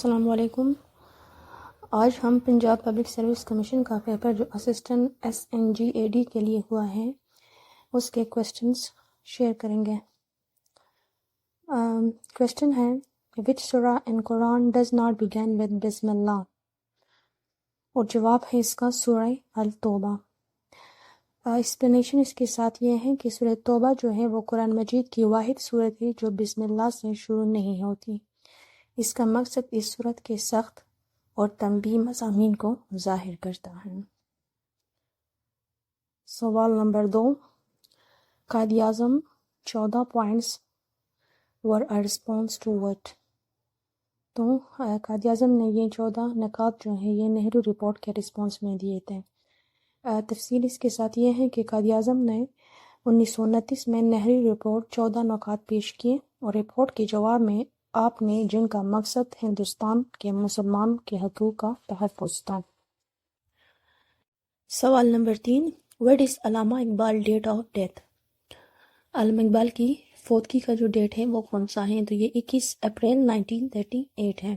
السلام علیکم۔ آج ہم پنجاب پبلک سروس کمیشن کا پیپر جو اسسٹنٹ SNGAD کے لیے ہوا ہے اس کے کوسچنز شیئر کریں گے۔ کوسچن ہے وچ سورہ ان قرآن ڈز ناٹ بگین ود بسم اللہ، اور جواب ہے اس کا سورہ التوبہ۔ ایکسپلینیشن اس کے ساتھ یہ ہے کہ سورہ توبہ جو ہے وہ قرآن مجید کی واحد سورت ہے جو بسم اللہ سے شروع نہیں ہوتی۔ اس کا مقصد اس صورت کے سخت اور تنبیہ مضامین کو ظاہر کرتا ہے۔ سوال number 2، Quaid Azam 14 points were a response to what? تو قائد اعظم نے یہ 14 نکات جو ہیں یہ نہرو رپورٹ کے رسپانس میں دیے تھے۔ تفصیل اس کے ساتھ یہ ہے کہ قائد اعظم نے 1929 میں نہرو رپورٹ 14 نکات پیش کیے، اور رپورٹ کے جواب میں آپ نے جن کا مقصد ہندوستان کے مسلمان کے حقوق کا تحفظ تھا۔ سوال number 3، what is Allama Iqbal date of death? علامہ اقبال کی فوتگی کا جو ڈیٹ ہے وہ کون سا ہے؟ تو یہ 21 اپریل 1938 ہے۔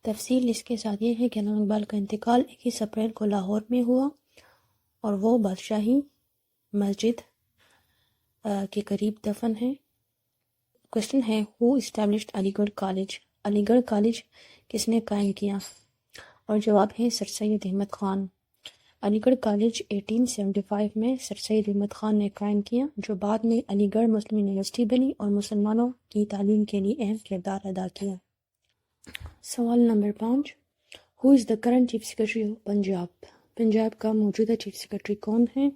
تفصیل اس کے ساتھ یہ ہے کہ علامہ اقبال کا انتقال 21 اپریل کو لاہور میں ہوا، اور وہ بادشاہی مسجد کے قریب دفن ہے۔ کوشچن ہے ہو اسٹیبلشڈ علی گڑھ کالج؟ علی گڑھ کالج کس نے قائم کیا؟ اور جواب ہے سر سید احمد خان۔ علی گڑھ کالج 1875 میں سر سید احمد خان نے قائم کیا، جو بعد میں علی گڑھ مسلم یونیورسٹی بنی اور مسلمانوں کی تعلیم کے لیے اہم کردار ادا کیا۔ سوال number 5، who is the current chief secretary of Punjab? Punjab کا موجودہ چیف سیکرٹری کون ہے؟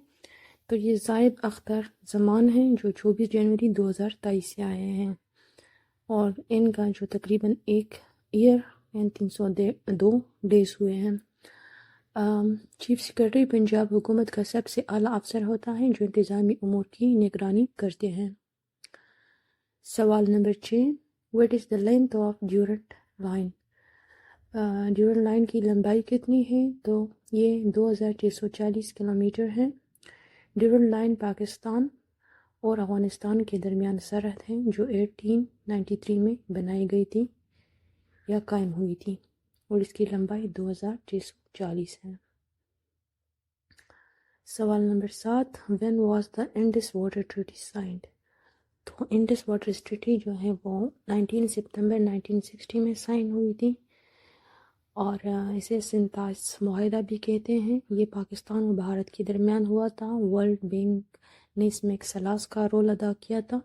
تو یہ زاہد اختر زمان ہیں، جو 24 جنوری 2023 سے آئے ہیں، اور ان کا جو تقریباً 1 ایئر اینڈ 302 ڈیز ہوئے ہیں۔ چیف سیکرٹری پنجاب حکومت کا سب سے اعلیٰ افسر ہوتا ہے جو انتظامی امور کی نگرانی کرتے ہیں۔ سوال number 6، what is the length of Durant line? Durant line کی لمبائی کتنی ہے؟ تو یہ 2640 کلومیٹر ہے۔ ڈیورنٹ لائن پاکستان اور افغانستان کے درمیان سرحد ہے، جو 1893 میں بنائی گئی تھی یا قائم ہوئی تھی، اور اس کی لمبائی 2640 ہے۔ سوال number 7، when was the Indus Water Treaty signed؟ تو انڈس واٹر ٹریٹی جو ہے وہ 19 ستمبر 1960 میں سائن ہوئی تھی، اور اسے سنتاس معاہدہ بھی کہتے ہیں۔ یہ پاکستان اور بھارت کے درمیان ہوا تھا۔ ورلڈ بینک نے اس میں ایک ثلاث کا رول ادا کیا تھا،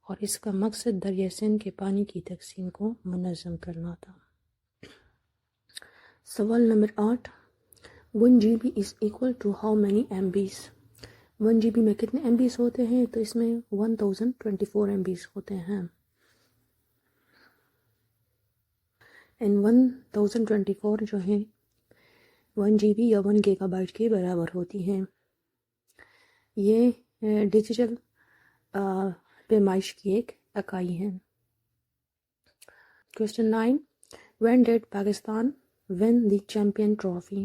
اور اس کا مقصد دریائے سندھ کے پانی کی تقسیم کو منظم کرنا تھا۔ سوال number 8، 1 GB is equal to how many MBs؟ 1 GB میں کتنے MBs ہوتے ہیں؟ تو اس میں 1024 MBs ہوتے ہیں، and 1024 جو ہیں 1 GB یا 1 گیگا بائٹ کے برابر ہوتی ہیں۔ یہ ڈیجیٹل پیمائش کی ایک اکائی ہے۔ Question 9، when did Pakistan win the champion trophy?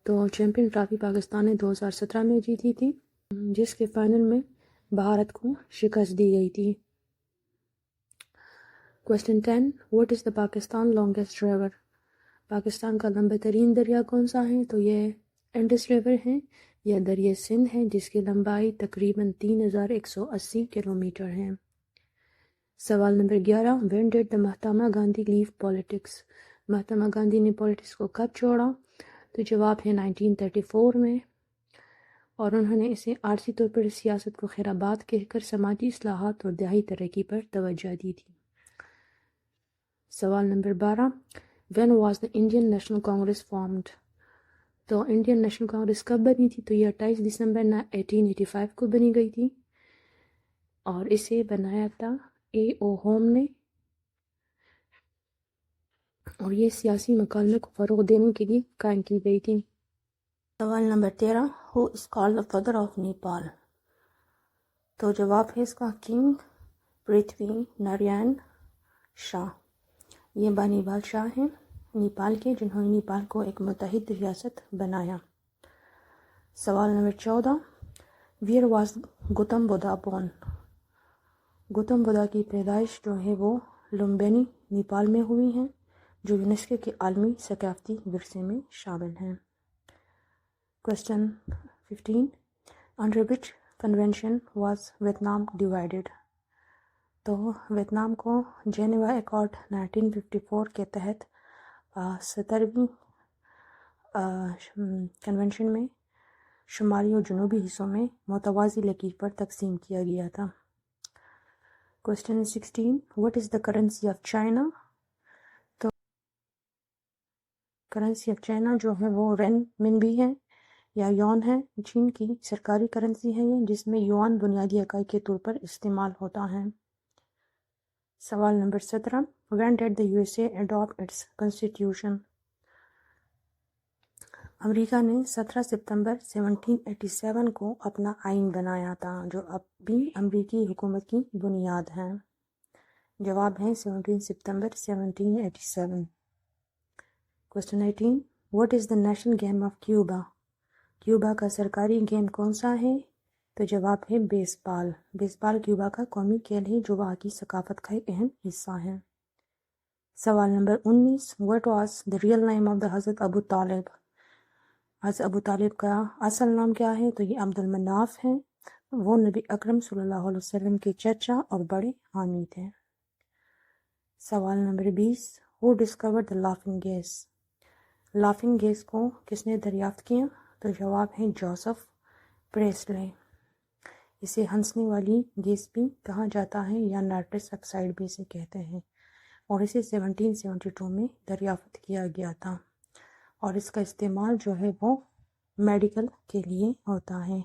تو چیمپئن ٹرافی پاکستان نے 2017 میں جیتی تھی، جس کے فائنل میں بھارت کو شکست دی گئی تھی۔ Question 10، what is the Pakistan longest river؟ Pakistan کا لمبا ترین دریا کون سا ہے؟ تو یہ انڈس ریور ہے یا دریائے سندھ ہے، جس کی لمبائی تقریباً 3180 کلومیٹر ہے۔ سوال number 11، when did the Mahatma Gandhi leave politics؟ Mahatma Gandhi نے پولیٹکس کو کب چھوڑا؟ تو جواب ہے 1934 میں، اور انہوں نے اسے عارضی طور پر سیاست کو خیرآباد کہہ کر سماجی اصلاحات اور دیہی ترقی پر توجہ دی تھی۔ سوال number 12، when was the Indian National Congress formed؟ تو انڈین نیشنل کانگریس کب بنی تھی؟ تو یہ 28 دسمبر 1885 کو بنی گئی تھی، اور اسے بنایا تھا A.O. ہوم نے، اور یہ سیاسی مکالمے کو فروغ دینے کے لیے قائم کی گئی تھی۔ سوال number 13، who is called the father of Nepal? تو جواب ہے اس کا کنگ پرتھوی نارائن شاہ۔ یہ بانی بادشاہ ہیں نیپال کے، جنہوں نے نیپال کو ایک متحد ریاست بنایا۔ سوال number 14، where was Gautam Buddha born؟ Gautam Buddha کی پیدائش جو ہے وہ لمبینی نیپال میں ہوئی ہیں، جو یونیسکو کے عالمی ثقافتی ورثے میں شامل ہیں۔ Question 15. Under which convention was Vietnam divided? تو ویتنام کو جنیوا ایکارڈ 1954 کے تحت 70ویں کنونشن میں شمالی اور جنوبی حصوں میں متوازی لکیر پر تقسیم کیا گیا تھا۔ Question 16. What is the currency of China? تو کرنسی آف چائنا جو ہے وہ رین منبی ہے یا یون ہے، چین کی سرکاری کرنسی ہے یہ، جس میں یوان بنیادی اکائی کے طور پر استعمال ہوتا ہے۔ سوال number 17. When did the USA adopt its constitution? امریکہ نے 17 ستمبر 1787 کو اپنا آئین بنایا تھا، جو اب بھی امریکی حکومت کی بنیاد ہے۔ جواب ہے 17 ستمبر 1787۔ Question 18. What is the national game of Cuba? Cuba کا سرکاری گیم کون سا ہے؟ تو جواب ہے بیس بال۔ بیس بال کیوبا کا قومی کھیل ہے جو وہاں کی ثقافت کا ایک اہم حصہ ہے۔ سوال number 19. What was the real name of the حضرت ابو طالب؟ حضرت ابو طالب کا اصل نام کیا ہے؟ تو یہ عبد المناف ہے، وہ نبی اکرم صلی اللہ علیہ وسلم کے چچا اور بڑے حامی تھے۔ سوال number 20. Who discovered the laughing gas? Laughing gas کو کس نے دریافت کیا؟ تو جواب ہے جوزف پریسلے۔ اسے ہنسنے والی گیس بھی کہا جاتا ہے یا نائٹرس آکسائڈ بھی اسے کہتے ہیں، اور اسے 1772 میں دریافت کیا گیا تھا، اور اس کا استعمال جو ہے وہ میڈیکل کے لیے ہوتا ہے۔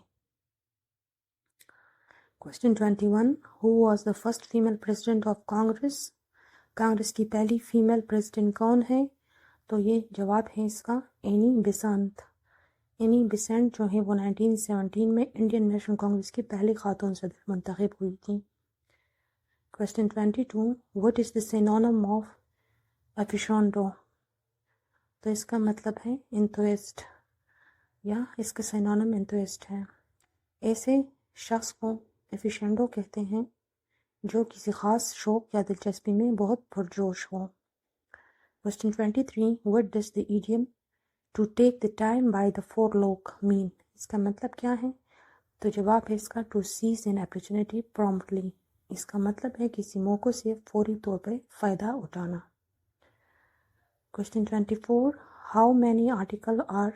Question 21. Who was the first female president of Congress? Congress کی پہلی فیمیل پریزیڈنٹ کون ہے؟ تو یہ جواب ہے اس کا اینی بیسنٹ۔ اینی بیسنٹ جو ہے وہ 1917 میں انڈین نیشنل کانگریس کی پہلی خاتون صدر منتخب ہوئی تھی۔ Question 22. What is the synonym of aficionado? تو اس کا مطلب ہے انتھوسٹ، یا اس کا سینونیم انتھوسٹ ہے۔ ایسے شخص کو ایفیشینڈو کہتے ہیں جو کسی خاص شوق یا دلچسپی میں بہت پرجوش ہو۔ Question 23. What does the idiom to take the time by the forelock mean? اس کا مطلب کیا ہے؟ تو جواب ہے اس کا to seize an opportunity promptly۔ اس کا مطلب ہے کسی موقع سے فوری طور پر فائدہ اٹھانا۔ Question 24. How many articles are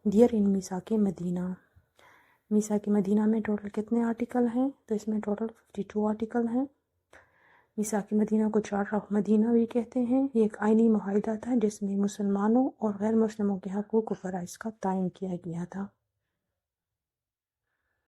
there in میثاق مدینہ؟ میثاق مدینہ میں ٹوٹل کتنے آرٹیکل ہیں؟ تو اس میں ٹوٹل 52 آرٹیکل ہیں۔ میثاق مدینہ کو چارٹر آف مدینہ بھی کہتے ہیں۔ یہ ایک آئینی معاہدہ تھا جس میں مسلمانوں اور غیر مسلموں کے حقوق و فرائض کا تعین کیا گیا تھا۔